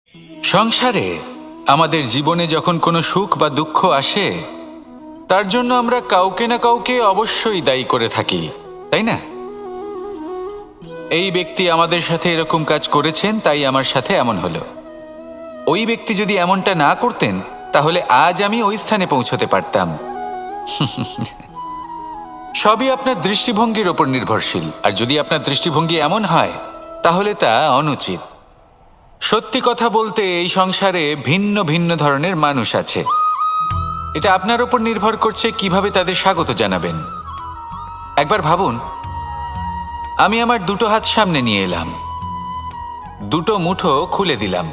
সংসারে আমাদের জীবনে যখন কোনো সুখ বা দুঃখ আসে, তার জন্য আমরা কাউকে না কাউকে অবশ্যই দায়ী করে থাকি, তাই না? এই ব্যক্তি আমাদের সাথে এরকম কাজ করেছেন, তাই আমার সাথে এমন হলো। ওই ব্যক্তি যদি এমনটা না করতেন, তাহলে আজ আমি ওই স্থানে পৌঁছতে পারতাম। সবই আপনার দৃষ্টিভঙ্গির ওপর নির্ভরশীল, আর যদি আপনার দৃষ্টিভঙ্গি এমন হয়, তাহলে তা অনুচিত। সত্যি কথা বলতে, এই সংসারে ভিন্ন ভিন্ন ধরনের মানুষ আছে। এটা আপনার ওপর নির্ভর করছে কিভাবে তাদের স্বাগত জানাবেন। একবার ভাবুন, আমি আমার দুটো হাত সামনে নিয়ে এলাম, দুটো মুঠো খুলে দিলাম।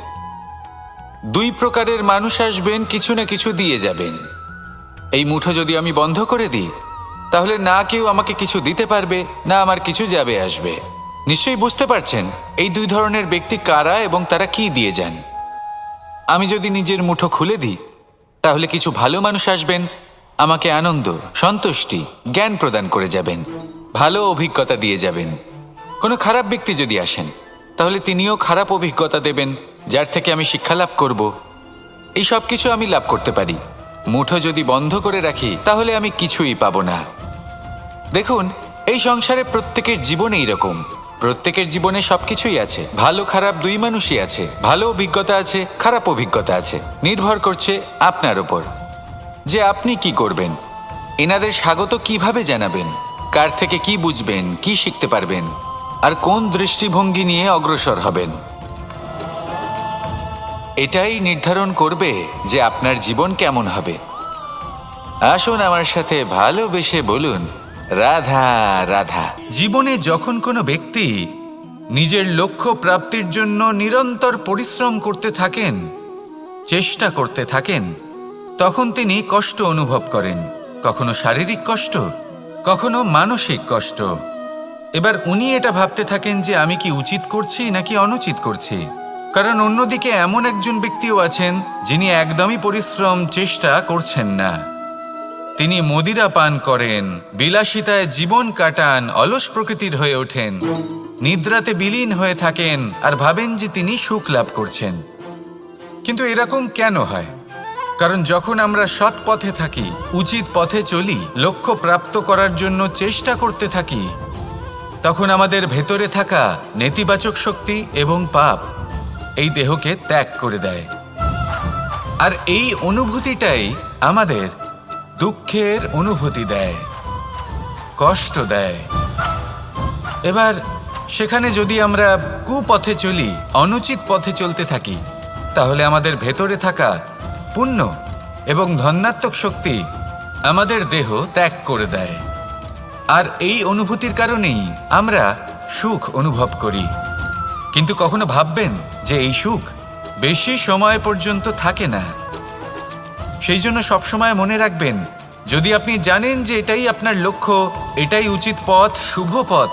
দুই প্রকারের মানুষ আসবেন, কিছু না কিছু দিয়ে যাবেন। এই মুঠো যদি আমি বন্ধ করে দিই, তাহলে না কেউ আমাকে কিছু দিতে পারবে, না আমার কিছু যাবে আসবে। নিশ্চয়ই বুঝতে পারছেন এই দুই ধরনের ব্যক্তি কারা এবং তারা কি দিয়ে যান। আমি যদি নিজের মুঠো খুলে দিই, তাহলে কিছু ভালো মানুষ আসবেন, আমাকে আনন্দ, সন্তুষ্টি, জ্ঞান প্রদান করে যাবেন, ভালো অভিজ্ঞতা দিয়ে যাবেন। কোনো খারাপ ব্যক্তি যদি আসেন, তাহলে তিনিও খারাপ অভিজ্ঞতা দেবেন, যার থেকে আমি শিক্ষা লাভ করব। এই সব কিছু আমি লাভ করতে পারি। মুঠো যদি বন্ধ করে রাখি, তাহলে আমি কিছুই পাবো না। দেখুন, এই সংসারে প্রত্যেকের জীবনে এইরকম। প্রত্যেকের জীবনে সবকিছুই আছে, ভালো খারাপ দুই মানুষই আছে। ভালো অভিজ্ঞতা আছে, খারাপ অভিজ্ঞতা আছে। নির্ভর করছে আপনার ওপর যে আপনি কি করবেন, এনাদের স্বাগত কিভাবে জানাবেন, কার থেকে কি বুঝবেন, কি শিখতে পারবেন, আর কোন দৃষ্টিভঙ্গি নিয়ে অগ্রসর হবেন। এটাই নির্ধারণ করবে যে আপনার জীবন কেমন হবে। আসুন আমার সাথে ভালোবেসে বলুন, রাধা রাধা। জীবনে যখন কোনো ব্যক্তি নিজের লক্ষ্য প্রাপ্তির জন্য নিরন্তর পরিশ্রম করতে থাকেন, চেষ্টা করতে থাকেন, তখন তিনি কষ্ট অনুভব করেন। কখনো শারীরিক কষ্ট, কখনো মানসিক কষ্ট। এবার উনি এটা ভাবতে থাকেন যে আমি কি উচিত করছি নাকি অনুচিত করছি। কারণ অন্যদিকে এমন একজন ব্যক্তিও আছেন যিনি একদমই পরিশ্রম চেষ্টা করছেন না। তিনি মদিরা পান করেন, বিলাসিতায় জীবন কাটান, অলস প্রকৃতির হয়ে ওঠেন, নিদ্রাতে বিলীন হয়ে থাকেন আর ভাবেন যে তিনি সুখ লাভ করছেন। কিন্তু এরকম কেন হয়? কারণ যখন আমরা সৎ পথে থাকি, উচিত পথে চলি, লক্ষ্য প্রাপ্ত করার জন্য চেষ্টা করতে থাকি, তখন আমাদের ভেতরে থাকা নেতিবাচক শক্তি এবং পাপ এই দেহকে ত্যাগ করে দেয়। আর এই অনুভূতিটাই আমাদের দুঃখের অনুভূতি দেয়, কষ্ট দেয়। এবার সেখানে যদি আমরা কুপথে চলি, অনুচিত পথে চলতে থাকি, তাহলে আমাদের ভেতরে থাকা পুণ্য এবং ধনাত্মক শক্তি আমাদের দেহ ত্যাগ করে দেয়। আর এই অনুভূতির কারণেই আমরা সুখ অনুভব করি। কিন্তু কখনো ভাববেন যে এই সুখ বেশি সময় পর্যন্ত থাকে না। সেই জন্য সবসময় মনে রাখবেন, যদি আপনি জানেন যে এটাই আপনার লক্ষ্য, এটাই উচিত পথ, শুভ পথ,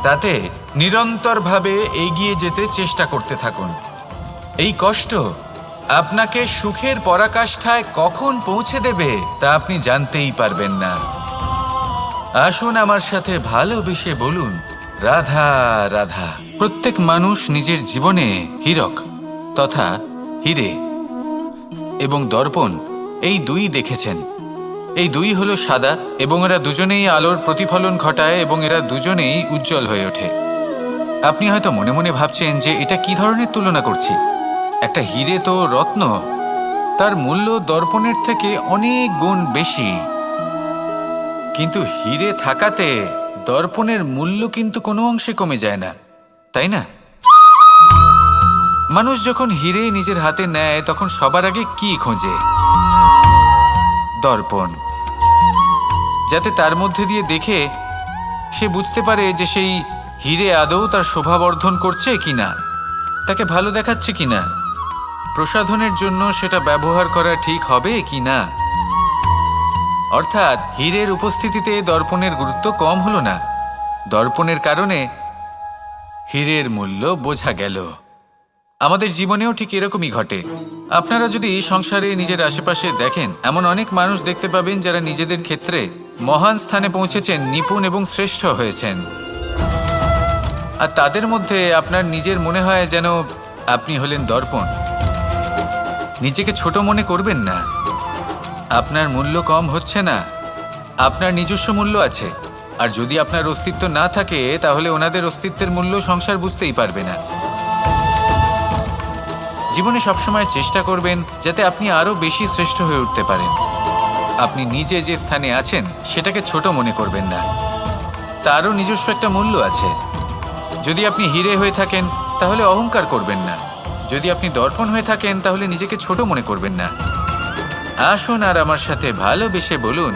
তাতে নিরন্তরভাবে এগিয়ে যেতে চেষ্টা করতে থাকুন। এই কষ্ট আপনাকে সুখের পরাকাষ্ঠায় কখন পৌঁছে দেবে তা আপনি জানতেই পারবেন না। আসুন আমার সাথে ভালোবেসে বলুন, রাধা রাধা। প্রত্যেক মানুষ নিজের জীবনে হীরক তথা হিরে এবং দর্পণ এই দুই দেখেছেন। এই দুই হলো সাদা এবং এরা দুজনেই আলোর প্রতিফলন ঘটায় এবং এরা দুজনেই উজ্জ্বল হয়ে ওঠে। আপনি হয়তো মনে মনে ভাবছেন যে এটা কি ধরনের তুলনা করছি। একটা হিরে তো রত্ন, তার মূল্য দর্পণের থেকে অনেক গুণ বেশি। কিন্তু হিরে থাকাতে দর্পণের মূল্য কিন্তু কোনো অংশে কমে যায় না, তাই না? মানুষ যখন হিরে নিজের হাতে নেয়, তখন সবার আগে কি খোঁজে? দর্পণ, যাতে তার মধ্যে দিয়ে দেখে সে বুঝতে পারে যে সেই হিরে আদৌ তার শোভাবর্ধন করছে কিনা, তাকে ভালো দেখাচ্ছে কিনা, প্রসাধনের জন্য সেটা ব্যবহার করা ঠিক হবে কিনা। অর্থাৎ হীরের উপস্থিতিতে দর্পণের গুরুত্ব কম হলো না। দর্পণের কারণে হীরের মূল্য বোঝা গেল। আমাদের জীবনেও ঠিক এরকমই ঘটে। আপনারা যদি সংসারে নিজের আশেপাশে দেখেন, এমন অনেক মানুষ দেখতে পাবেন যারা নিজেদের ক্ষেত্রে মহান স্থানে পৌঁছেছেন, নিপুণ এবং শ্রেষ্ঠ হয়েছেন। আর তাদের মধ্যে আপনার নিজের মনে হয় যেন আপনি হলেন দর্পণ। নিজেকে ছোট মনে করবেন না। আপনার মূল্য কম হচ্ছে না, আপনার নিজস্ব মূল্য আছে। আর যদি আপনার অস্তিত্ব না থাকে তাহলে ওনাদের অস্তিত্বের মূল্য সংসার বুঝতেই পারবে না। জীবনে সবসময় চেষ্টা করবেন যাতে আপনি আরও বেশি শ্রেষ্ঠ হয়ে উঠতে পারেন। আপনি নিজে যে স্থানে আছেন সেটাকে ছোট মনে করবেন না, তারও নিজস্ব একটা মূল্য আছে। যদি আপনি হিরে হয়ে থাকেন তাহলে অহংকার করবেন না, যদি আপনি দর্পণ হয়ে থাকেন তাহলে নিজেকে ছোট মনে করবেন না। আসুন আর আমার সাথে ভালোবেসে বলুন,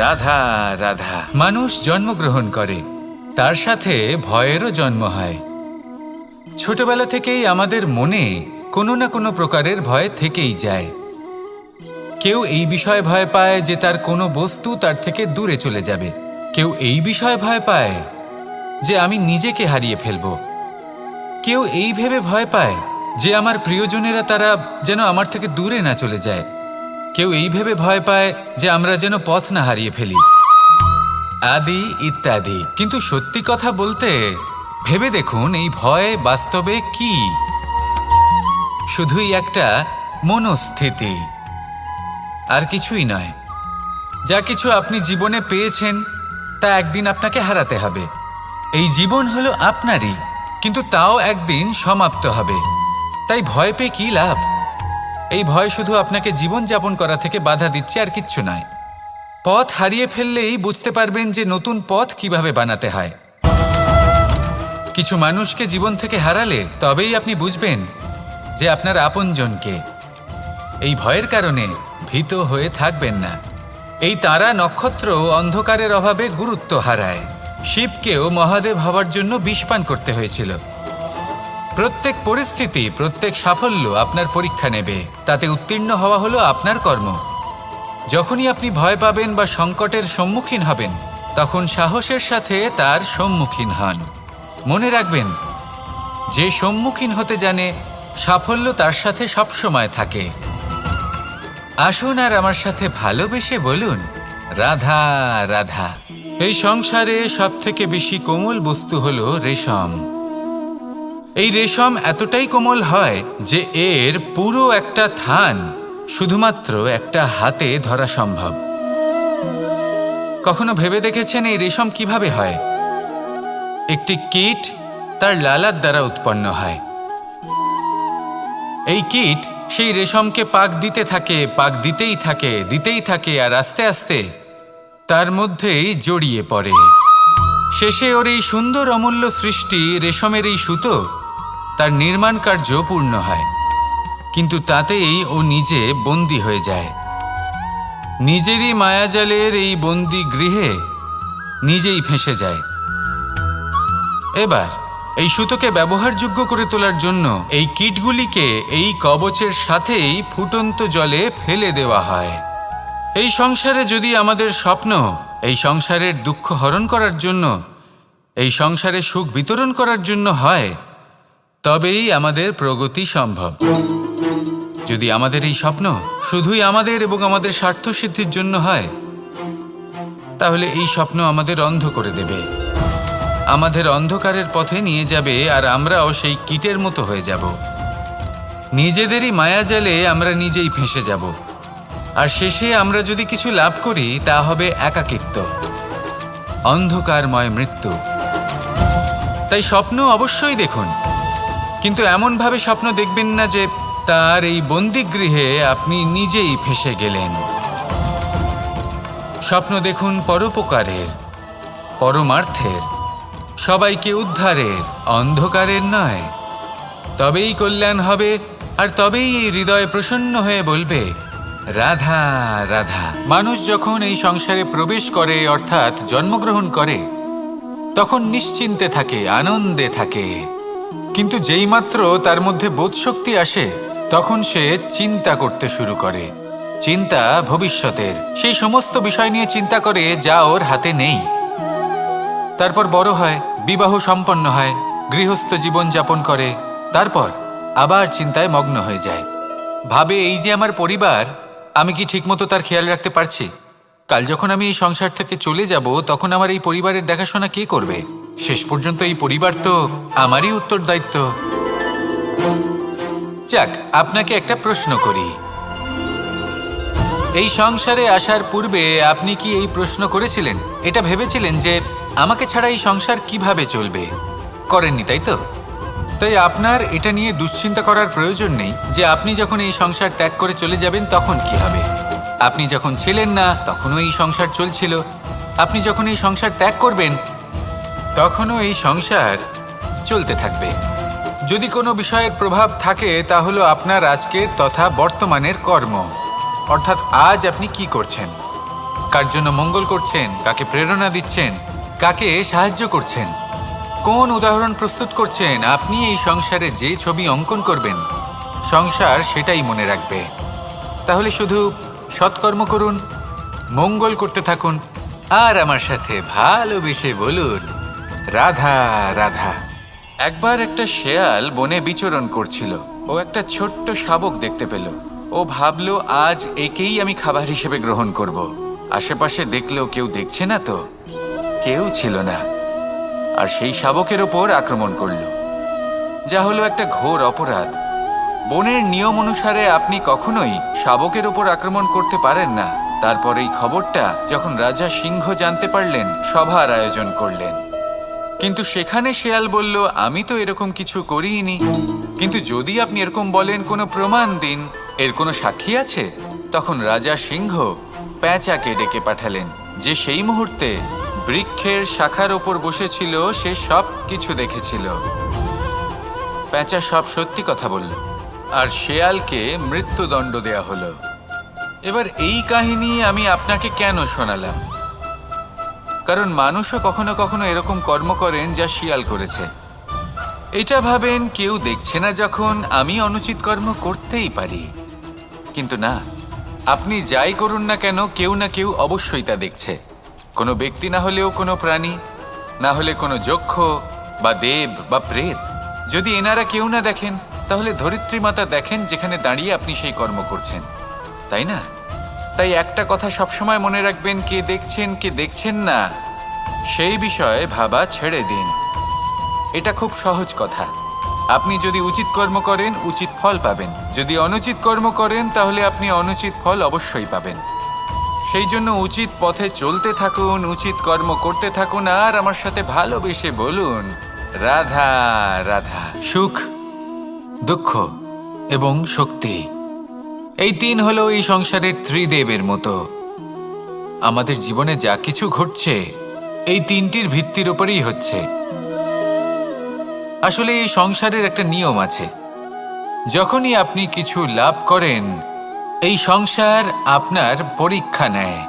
রাধা রাধা। মানুষ জন্মগ্রহণ করে, তার সাথে ভয়েরও জন্ম হয়। ছোটবেলা থেকেই আমাদের মনে কোনো না কোনো প্রকারের ভয় থেকেই যায়। কেউ এই বিষয়ে ভয় পায় যে তার কোনো বস্তু তার থেকে দূরে চলে যাবে। কেউ এই বিষয়ে ভয় পায় যে আমি নিজেকে হারিয়ে ফেলব। কেউ এই ভেবে ভয় পায় যে আমার প্রিয়জনেরা তারা যেন আমার থেকে দূরে না চলে যায়। কেউ এই ভেবে ভয় পায় যে আমরা যেন পথ না হারিয়ে ফেলি, আদি ইত্যাদি। কিন্তু সত্যি কথা বলতে ভেবে দেখুন, এই ভয় বাস্তবে কি? শুধুই একটা মনস্থিতি, আর কিছুই নয়। যা কিছু আপনি জীবনে পেয়েছেন তা একদিন আপনাকে হারাতে হবে। এই জীবন হলো আপনারই, কিন্তু তাও একদিন সমাপ্ত হবে। তাই ভয় পেয়ে কি লাভ? এই ভয় শুধু আপনাকে জীবনযাপন করা থেকে বাধা দিচ্ছে, আর কিচ্ছু নয়। পথ হারিয়ে ফেললেই বুঝতে পারবেন যে নতুন পথ কিভাবে বানাতে হয়। কিছু মানুষকে জীবন থেকে হারালে তবেই আপনি বুঝবেন যে আপনার আপনজনকে। এই ভয়ের কারণে ভীত হয়ে থাকবেন না। এই তারা নক্ষত্র অন্ধকারের অভাবে গুরুত্ব হারায়। শিবকেও মহাদেব হওয়ার জন্য বিষ পান করতে হয়েছিল। প্রত্যেক পরিস্থিতি, প্রত্যেক সাফল্য আপনার পরীক্ষা নেবে, তাতে উত্তীর্ণ হওয়া হলো আপনার কর্ম। যখনই আপনি ভয় পাবেন বা সংকটের সম্মুখীন হবেন, তখন সাহসের সাথে তার সম্মুখীন হন। মনে রাখবেন, যে সম্মুখীন হতে জানে সাফল্য তার সাথে সবসময় থাকে। আসুন আর আমার সাথে ভালোবেসে বলুন, রাধা রাধা। এই সংসারে সবথেকে বেশি কোমল বস্তু হলো রেশম। এই রেশম এতটাই কোমল হয় যে এর পুরো একটা থান শুধুমাত্র একটা হাতে ধরা সম্ভব। কখনো ভেবে দেখেছেন এই রেশম কিভাবে হয়? একটি কীট তার লালার দ্বারা উৎপন্ন হয়। এই কীট সেই রেশমকে পাক দিতে থাকে, পাক দিতেই থাকে, আর আস্তে আস্তে তার মধ্যেই জড়িয়ে পড়ে। শেষে ওর এই সুন্দর অমূল্য সৃষ্টি রেশমের এই সুতো, তার নির্মাণ কার্য পূর্ণ হয়। কিন্তু তাতেই ও নিজে বন্দী হয়ে যায়। নিজেরই মায়াজালের এই বন্দী গৃহে নিজেই ফেঁসে যায়। এবার এই সুতোকে ব্যবহারযোগ্য করে তোলার জন্য এই কীটগুলিকে এই কবচের সাথেই ফুটন্ত জলে ফেলে দেওয়া হয়। এই সংসারে যদি আমাদের স্বপ্ন এই সংসারের দুঃখ হরণ করার জন্য, এই সংসারে সুখ বিতরণ করার জন্য হয়, তবেই আমাদের প্রগতি সম্ভব। যদি আমাদের এই স্বপ্ন শুধুই আমাদের এবং আমাদের স্বার্থ সিদ্ধির জন্য হয়, তাহলে এই স্বপ্ন আমাদের অন্ধ করে দেবে, আমাদের অন্ধকারের পথে নিয়ে যাবে, আর আমরাও সেই কীটের মতো হয়ে যাব। নিজেদেরই মায়াজালে আমরা নিজেই ফেঁসে যাব, আর শেষে আমরা যদি কিছু লাভ করি তা হবে একাকিত্ব, অন্ধকারময় মৃত্যু। তাই স্বপ্ন অবশ্যই দেখুন, কিন্তু এমনভাবে স্বপ্ন দেখবেন না যে তার এই বন্দিগৃহে আপনি নিজেই ফেঁসে গেলেন। স্বপ্ন দেখুন পরোপকারের, পরমার্থের, সবাইকে উদ্ধারের, অন্ধকারের নয়। তবেই কল্যাণ হবে, আর তবেই এই হৃদয় প্রসন্ন হয়ে বলবে, রাধা রাধা। মানুষ যখন এই সংসারে প্রবেশ করে, অর্থাৎ জন্মগ্রহণ করে, তখন নিশ্চিন্তে থাকে, আনন্দে থাকে। কিন্তু যেইমাত্র তার মধ্যে বোধশক্তি আসে, তখন সে চিন্তা করতে শুরু করে। চিন্তা ভবিষ্যতের, সেই সমস্ত বিষয় নিয়ে চিন্তা করে যা ওর হাতে নেই। তারপর বড় হয়, বিবাহ সম্পন্ন হয়, গৃহস্থ জীবন যাপন করে, তারপর আবার চিন্তায় মগ্ন হয়ে যায়। ভাবে, এই যে আমার পরিবার, আমি কি ঠিকমতো তার খেয়াল রাখতে পারছি? কাল যখন আমি এই সংসার থেকে চলে যাব, তখন আমার এই পরিবারের দেখাশোনা কে করবে? শেষ পর্যন্ত এই পরিবার তো আমারই উত্তরদায়িত্ব। যাক, আপনাকে একটা প্রশ্ন করি। এই সংসারে আসার পূর্বে আপনি কি এই প্রশ্ন করেছিলেন, এটা ভেবেছিলেন যে আমাকে ছাড়া এই সংসার কিভাবে চলবে? করেননি, তাই তো? তাই আপনার এটা নিয়ে দুশ্চিন্তা করার প্রয়োজন নেই যে আপনি যখন এই সংসার ত্যাগ করে চলে যাবেন তখন কি হবে। আপনি যখন ছিলেন না তখনও এই সংসার চলছিল, আপনি যখন এই সংসার ত্যাগ করবেন তখনও এই সংসার চলতে থাকবে। যদি কোনো বিষয়ের প্রভাব থাকে তা হলো আপনার আজকের তথা বর্তমানের কর্ম, অর্থাৎ আজ আপনি কি করছেন, কার জন্য মঙ্গল করছেন, কাকে প্রেরণা দিচ্ছেন, কাকে সাহায্য করছেন, কোন উদাহরণ প্রস্তুত করছেন। আপনি এই সংসারে যে ছবি অঙ্কন করবেন সংসার সেটাই মনে রাখবে। তাহলে শুধু সৎকর্ম করুন, মঙ্গল করতে থাকুন, আর আমার সাথে ভালোবেসে বলুন রাধা রাধা। একবার একটা শেয়াল বনে বিচরণ করছিল। ও একটা ছোট্ট শাবক দেখতে পেল। ও ভাবল, আজ একেই আমি খাবার হিসেবে গ্রহণ করব। আশেপাশে দেখলেও কেউ দেখছে না তো, কেউ ছিল না, আর সেই শাবকের ওপর আক্রমণ করল, যা হলো একটা ঘোর অপরাধ। বনের নিয়ম অনুসারে আপনি কখনোই শাবকের ওপর আক্রমণ করতে পারেন না। তারপর এই খবরটা যখন রাজা সিংহ জানতে পারলেন, সভার আয়োজন করলেন। কিন্তু সেখানে শেয়াল বলল, আমি তো এরকম কিছু করিনি। কিন্তু যদি আপনি এরকম বলেন, কোনো প্রমাণ দিন, এর কোনো সাক্ষী আছে? তখন রাজা সিংহ পেঁচাকে ডেকে পাঠালেন, যে সেই মুহূর্তে বৃক্ষের শাখার ওপর বসেছিল, সে সব কিছু দেখেছিল। পেঁচা সব সত্যি কথা বলল, আর শেয়ালকে মৃত্যুদণ্ড দেয়া হলো। এবার এই কাহিনী আমি আপনাকে কেন শোনালাম? কারণ মানুষও কখনো কখনো এরকম কর্ম করেন যা শিয়াল করেছে। এটা ভাবেন কেউ দেখছে না, যখন আমি অনুচিত কর্ম করতেই পারি। কিন্তু না, আপনি যাই করুন না কেন, কেউ না কেউ অবশ্যই তা দেখছে। কোনো ব্যক্তি না হলেও কোনো প্রাণী, না হলে কোনো যক্ষ বা দেব বা প্রেত। যদি এনারা কেউ না দেখেন, তাহলে ধরিত্রী মাতা দেখেন, যেখানে দাঁড়িয়ে আপনি সেই কর্ম করছেন, তাই না? তাই একটা কথা সবসময় মনে রাখবেন, কে দেখছেন কে দেখছেন না সেই বিষয়ে ভাবা ছেড়ে দিন। এটা খুব সহজ কথা। আপনি যদি উচিত কর্ম করেন, উচিত ফল পাবেন। যদি অনুচিত কর্ম করেন, তাহলে আপনি অনুচিত ফল অবশ্যই পাবেন। সেই জন্য উচিত পথে চলতে থাকুন, উচিত কর্ম করতে থাকুন, আর আমার সাথে ভালোবেসে বলুন রাধা রাধা। সুখ, দুঃখ এবং শক্তি, এই তিন হলো এই সংসারের ত্রিদেবের মতো। আমাদের জীবনে যা কিছু ঘটছে এই তিনটির ভিত্তির উপরেই হচ্ছে। আসলে এই সংসারের একটা নিয়ম আছে, যখনই আপনি কিছু লাভ করেন, এই সংসার আপনার পরীক্ষা নেয়।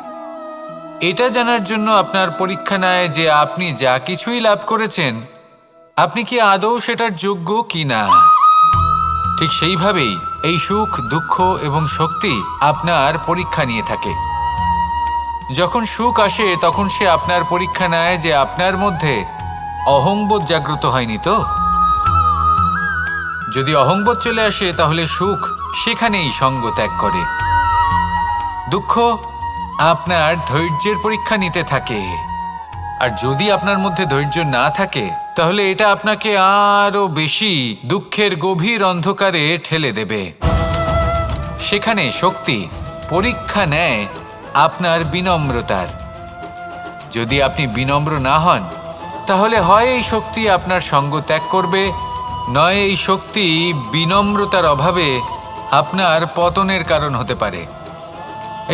এটা জানার জন্য আপনার পরীক্ষা নেয় যে আপনি যা কিছুই লাভ করেছেন, আপনি কি আদৌ সেটার যোগ্য কি না। ঠিক সেইভাবেই এই সুখ, দুঃখ এবং শক্তি আপনার পরীক্ষা নিয়ে থাকে। যখন সুখ আসে, তখন সে আপনার পরীক্ষা নেয় যে আপনার মধ্যে অহংবোধ জাগ্রত হয়নি তো। যদি অহংবোধ চলে আসে, তাহলে সুখ সেখানেই সঙ্গ ত্যাগ করে। দুঃখ আপনার ধৈর্যের পরীক্ষা নিতে থাকে, আর যদি আপনার মধ্যে ধৈর্য না থাকে, তাহলে এটা আপনাকে আরো বেশি দুঃখের গভীর অন্ধকারে ঠেলে দেবে। সেখানে শক্তি পরীক্ষা নেয় আপনার বিনম্রতার। যদি আপনি বিনম্র না হন, তাহলে হয় এই শক্তি আপনার সঙ্গ ত্যাগ করবে, নয় এই শক্তি বিনম্রতার অভাবে আপনার পতনের কারণ হতে পারে।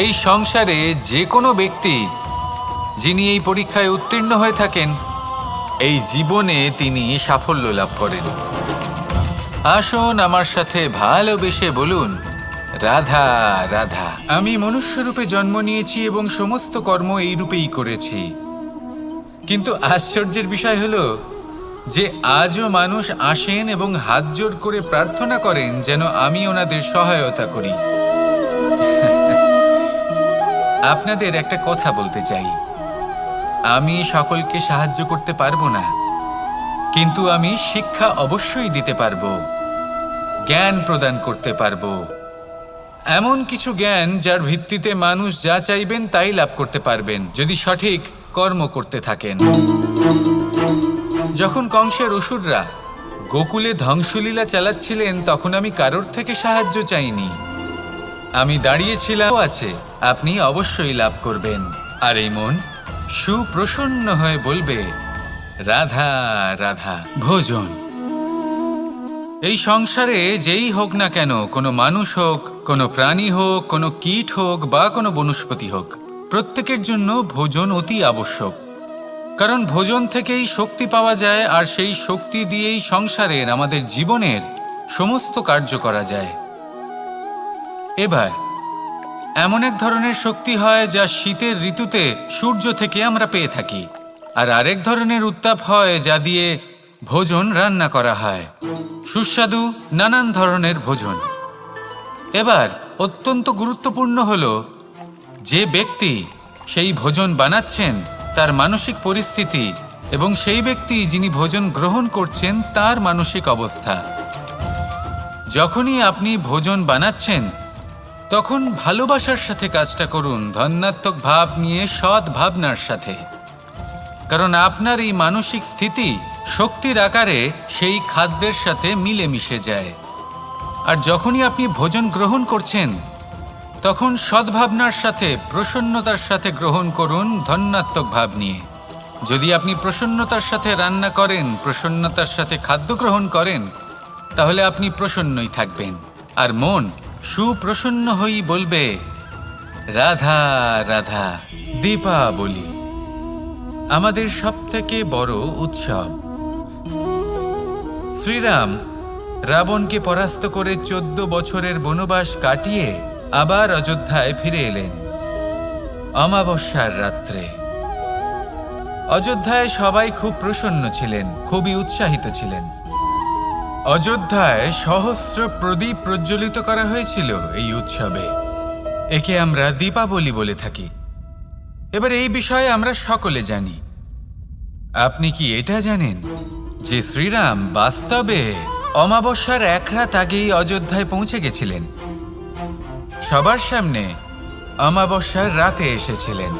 এই সংসারে যে কোনো ব্যক্তি যিনি এই পরীক্ষায় উত্তীর্ণ হয়ে থাকেন, এই জীবনে তিনি সাফল্য লাভ করেন। আসুন আমার সাথে ভালোবেসে বলুন রাধা রাধা। আমি মনুষ্যরূপে জন্ম নিয়েছি এবং সমস্ত কর্ম এই রূপেই করেছি। কিন্তু আশ্চর্যের বিষয় হলো যে আজও মানুষ আসেন এবং হাত জোড় করে প্রার্থনা করেন যেন আমি ওনাদের সহায়তা করি। আপনাদের একটা কথা বলতে চাই, আমি সকলকে সাহায্য করতে পারবো না, কিন্তু আমি শিক্ষা অবশ্যই দিতে পারবো, জ্ঞান প্রদান করতে পারবো। এমন কিছু জ্ঞান যার ভিত্তিতে মানুষ যা চাইবেন তাই লাভ করতে পারবেন, যদি সঠিক কর্ম করতে থাকেন। যখন কংসের অসুররা গোকুলে ধ্বংসলীলা চালাচ্ছিলেন তখন আমি কারোর থেকে সাহায্য চাইনি। আমি দাঁড়িয়েছিলাম আছে, আপনি অবশ্যই লাভ করবেন। আর এই মন সুপ্রসন্ন হয়ে বলবে, রাধা রাধা। ভোজন এই সংসারে যেই হোক না কেন, কোনো মানুষ হোক, কোনো প্রাণী হোক, কোনো কীট হোক বা কোনো বনস্পতি হোক, প্রত্যেকের জন্য ভোজন অতি আবশ্যক। কারণ ভোজন থেকেই শক্তি পাওয়া যায়, আর সেই শক্তি দিয়েই সংসারের, আমাদের জীবনের সমস্ত কার্য করা যায়। এবার এমন এক ধরনের শক্তি হয় যা শীতের ঋতুতে সূর্য থেকে আমরা পেয়ে থাকি, আর আরেক ধরনের উত্তাপ হয় যা দিয়ে ভোজন রান্না করা হয়, সুস্বাদু নানান ধরনের ভোজন। এবার অত্যন্ত গুরুত্বপূর্ণ হলো যে ব্যক্তি সেই ভোজন বানাচ্ছেন তার মানসিক পরিস্থিতি এবং সেই ব্যক্তি যিনি ভোজন গ্রহণ করছেন তার মানসিক অবস্থা। যখনই আপনি ভোজন বানাচ্ছেন তখন ভালোবাসার সাথে কাজটা করুন, ধন্যাত্মক ভাব নিয়ে, সৎ ভাবনার সাথে। কারণ আপনার এই মানসিক স্থিতি শক্তির আকারে সেই খাদ্যের সাথে মিলেমিশে যায়। আর যখনই আপনি ভোজন গ্রহণ করছেন তখন সদ্ভাবনার সাথে, প্রসন্নতার সাথে গ্রহণ করুন, ধন্যাত্মক ভাব নিয়ে। যদি আপনি প্রসন্নতার সাথে রান্না করেন, প্রসন্নতার সাথে খাদ্য গ্রহণ করেন, তাহলে আপনি প্রসন্নই থাকবেন। আর মন সুপ্রসন্ন হয়েই বলবে, রাধা রাধা। দীপাবলি আমাদের সবথেকে বড় উৎসব। শ্রীরাম রাবণকে পরাস্ত করে 14 বছরের বনবাস কাটিয়ে আবার অযোধ্যায় ফিরে এলেন অমাবস্যার রাত্রে। অযোধ্যায় সবাই খুব প্রসন্ন ছিলেন, খুবই উৎসাহিত ছিলেন। অযোধ্যায় সহস্র প্রদীপ প্রজ্বলিত করা হয়েছিল এই উৎসবে। একে আমরা দীপাবলি বলে থাকি। এবার এই বিষয়ে আমরা সকলে জানি। আপনি কি এটা জানেন যে শ্রীরাম বাস্তবে অমাবস্যার এক রাত আগেই অযোধ্যায় পৌঁছে গেছিলেন? সবার সামনে অমাবস্যার রাতে এসেছিলেন।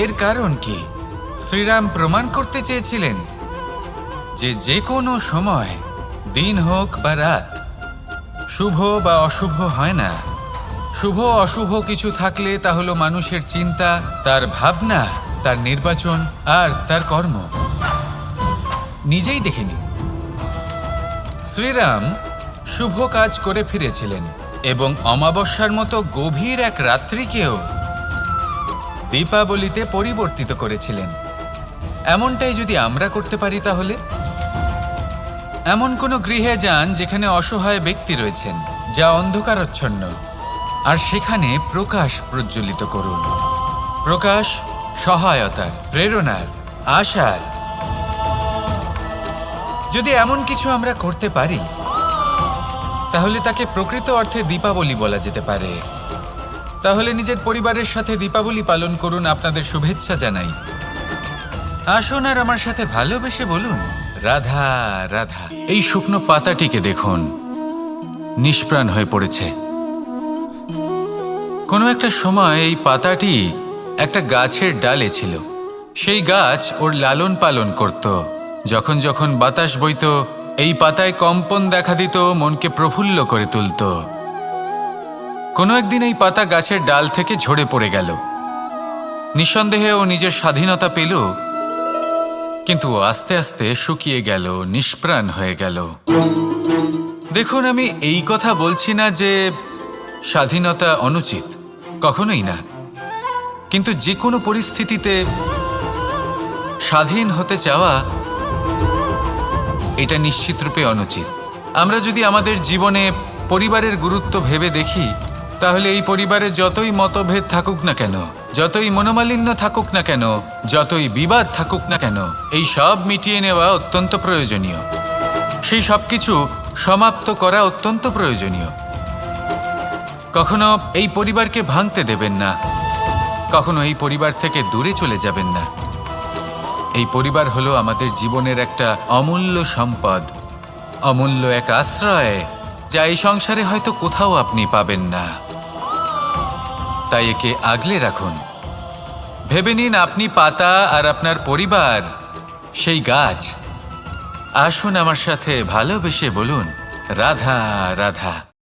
এর কারণ কি? শ্রীরাম প্রমাণ করতে চেয়েছিলেন যে যে কোনো সময়, দিন হোক বা রাত, শুভ বা অশুভ হয় না। শুভ অশুভ কিছু থাকলে তা হলো মানুষের চিন্তা, তার ভাবনা, তার নির্বাচন আর তার কর্ম। নিজেই দেখে নিন, শ্রীরাম শুভ কাজ করে ফিরেছিলেন এবং অমাবস্যার মতো গভীর এক রাত্রিকেও দীপাবলিতে পরিবর্তিত করেছিলেন। এমনটাই যদি আমরা করতে পারি, তাহলে এমন কোনো গৃহে যান যেখানে অসহায় ব্যক্তি রয়েছেন, যা অন্ধকারাচ্ছন্ন, আর সেখানে প্রকাশ প্রজ্বলিত করুন। প্রকাশ সহায়তার, প্রেরণার, আশার। যদি এমন কিছু আমরা করতে পারি তাহলে তাকে প্রকৃত অর্থে দীপাবলি বলা যেতে পারে। তাহলে নিজের পরিবারের সাথে দীপাবলি পালন করুন। আপনাদের শুভেচ্ছা জানাই। আসুন আর আমার সাথে ভালোবেসে বলুন, রাধা রাধা। এই শুকনো পাতাটিকে দেখুন, নিষ্প্রাণ হয়ে পড়েছে। কোনো একটা সময় এই পাতাটি একটা গাছের ডালে ছিল। সেই গাছ ওর লালন পালন করত। যখন যখন বাতাস বইত, এই পাতায় কম্পন দেখা দিত, মনকে প্রফুল্ল করে তুলত। কোনো একদিন এই পাতা গাছের ডাল থেকে ঝরে পড়ে গেল। নিঃসন্দেহে ও নিজের স্বাধীনতা পেল, কিন্তু আস্তে আস্তে শুকিয়ে গেল, নিষ্প্রাণ হয়ে গেল। দেখুন, আমি এই কথা বলছি না যে স্বাধীনতা অনুচিত, কখনোই না। কিন্তু যে কোনো পরিস্থিতিতে স্বাধীন হতে চাওয়া এটা নিশ্চিতরূপে অনুচিত। আমরা যদি আমাদের জীবনে পরিবারের গুরুত্ব ভেবে দেখি, তাহলে এই পরিবারে যতই মতভেদ থাকুক না কেন, যতই মনোমালিন্য থাকুক না কেন, যতই বিবাদ থাকুক না কেন, এই সব মিটিয়ে নেওয়া অত্যন্ত প্রয়োজনীয়। সেই সব কিছু সমাপ্ত করা অত্যন্ত প্রয়োজনীয়। কখনো এই পরিবারকে ভাঙতে দেবেন না, কখনো এই পরিবার থেকে দূরে চলে যাবেন না। এই পরিবার হলো আমাদের জীবনের একটা অমূল্য সম্পদ, অমূল্য এক আশ্রয়, যা এই সংসারে হয়তো কোথাও আপনি পাবেন না। তাই একে আগলে রাখুন। ভেবে নিন, আপনি পাতা আর আপনার পরিবার সেই গাছ। আসুন আমার সাথে ভালোবেসে বলুন রাধা রাধা।